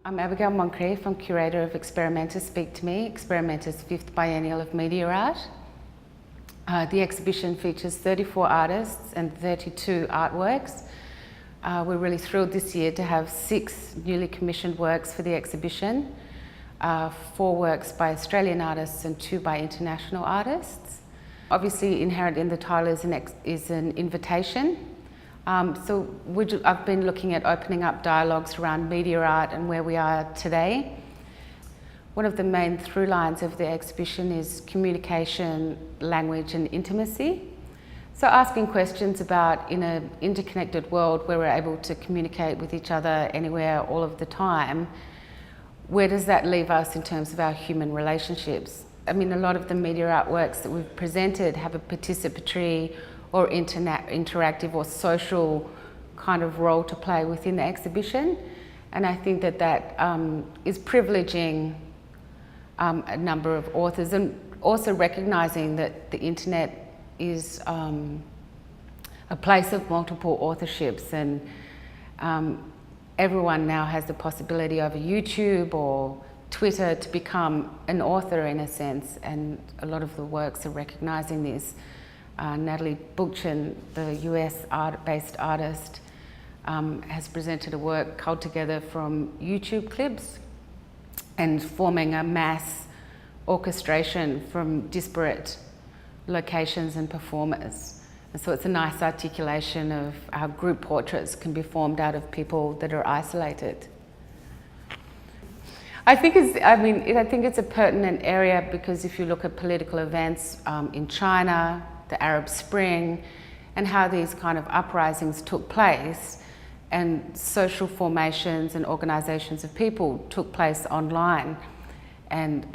I'm Abigail Moncrief. I'm curator of Experimenta Speak to Me, Experimenta's 5th Biennial of Media Art. The exhibition features 34 artists and 32 artworks. We're really thrilled this year to have 6 newly commissioned works for the exhibition, 4 works by Australian artists and 2 by international artists. Obviously, inherent in the title is an invitation. I've been looking at opening up dialogues around media art and where we are today. One of the main through lines of the exhibition is communication, language and intimacy. So asking questions about, in an interconnected world where we're able to communicate with each other anywhere, all of the time, where does that leave us in terms of our human relationships? I mean, a lot of the media artworks that we've presented have a participatory or interactive or social kind of role to play within the exhibition. And I think that is privileging a number of authors, and also recognising that the internet is a place of multiple authorships, and everyone now has the possibility over YouTube or Twitter to become an author in a sense, and a lot of the works are recognising this. Natalie Buchan, the US based artist, has presented a work culled together from YouTube clips and forming a mass orchestration from disparate locations and performers. And so it's a nice articulation of how group portraits can be formed out of people that are isolated. I think it's a pertinent area because if you look at political events in China, the Arab Spring, and how these kind of uprisings took place, and social formations and organisations of people took place online, and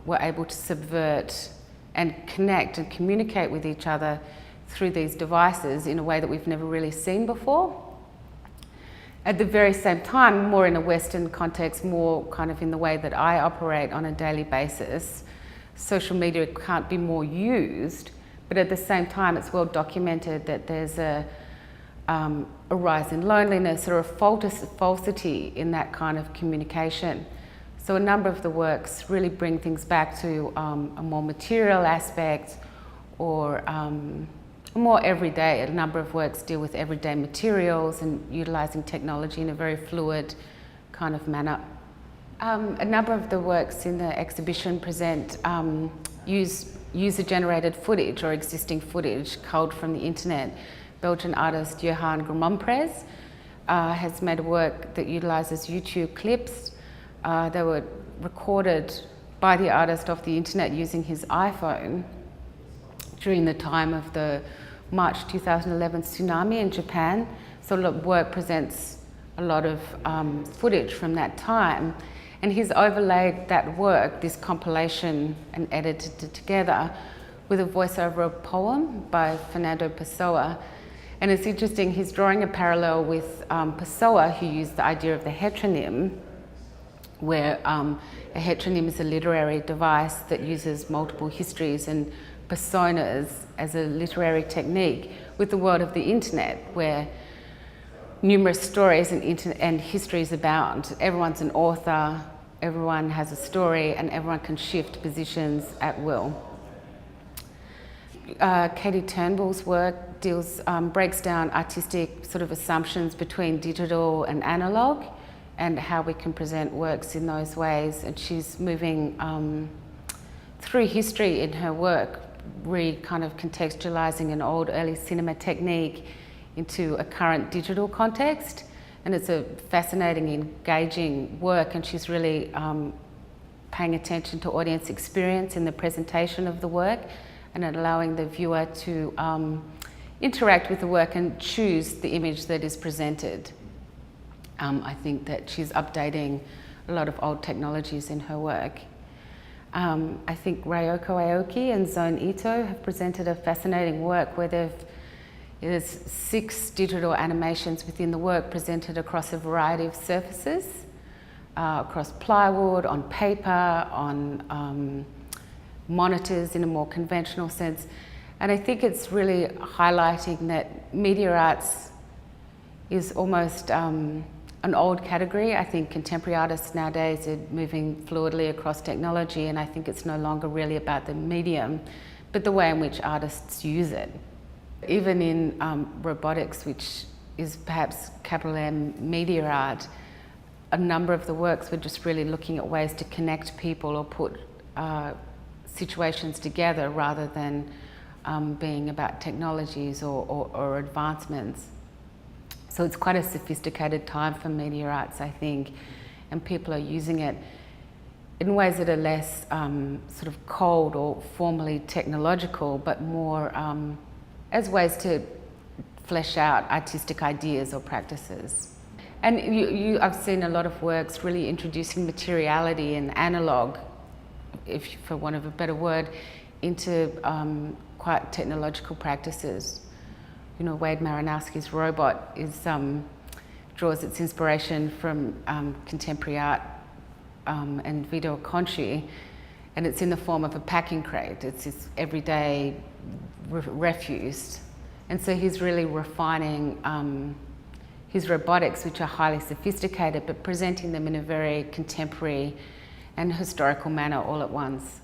were able to subvert and connect and communicate with each other through these devices in a way that we've never really seen before. At the very same time, more in a Western context, more kind of in the way that I operate on a daily basis, social media can't be more used. But at the same time, it's well documented that there's a rise in loneliness or a falsity in that kind of communication. So a number of the works really bring things back to a more material aspect, or more everyday. A number of works deal with everyday materials and utilising technology in a very fluid kind of manner. A number of the works in the exhibition present use user-generated footage or existing footage culled from the internet. Belgian artist Johan Grimompres has made a work that utilises YouTube clips. They were recorded by the artist off the internet using his iPhone during the time of the March 2011 tsunami in Japan. So the work presents a lot of footage from that time. And he's overlaid that work, this compilation, and edited it together with a voiceover of a poem by Fernando Pessoa. And it's interesting, he's drawing a parallel with Pessoa, who used the idea of the heteronym, where a heteronym is a literary device that uses multiple histories and personas as a literary technique, with the world of the internet, where numerous stories and histories abound. Everyone's an author, everyone has a story, and everyone can shift positions at will. Katie Turnbull's work breaks down artistic sort of assumptions between digital and analogue, and how we can present works in those ways. And she's moving through history in her work, kind of contextualising an old early cinema technique into a current digital context. And it's a fascinating, engaging work, and she's really paying attention to audience experience in the presentation of the work, and allowing the viewer to interact with the work and choose the image that is presented. I think that she's updating a lot of old technologies in her work. I think Ryoko Aoki and Zone Ito have presented a fascinating work where there's 6 digital animations within the work presented across a variety of surfaces, across plywood, on paper, on monitors in a more conventional sense. And I think it's really highlighting that media arts is almost an an old category. I think contemporary artists nowadays are moving fluidly across technology, and I think it's no longer really about the medium, but the way in which artists use it. Even in robotics, which is perhaps capital M media art, a number of the works were just really looking at ways to connect people or put situations together rather than being about technologies or advancements. So it's quite a sophisticated time for media arts, I think, and people are using it in ways that are less sort of cold or formally technological, but more as ways to flesh out artistic ideas or practices. And I've seen a lot of works really introducing materiality and analogue, if for want of a better word, into quite technological practices. You know, Wade Maranowski's robot draws its inspiration from contemporary art and Vito Acconci, and it's in the form of a packing crate. It's his everyday refuse. And so he's really refining his robotics, which are highly sophisticated, but presenting them in a very contemporary and historical manner all at once.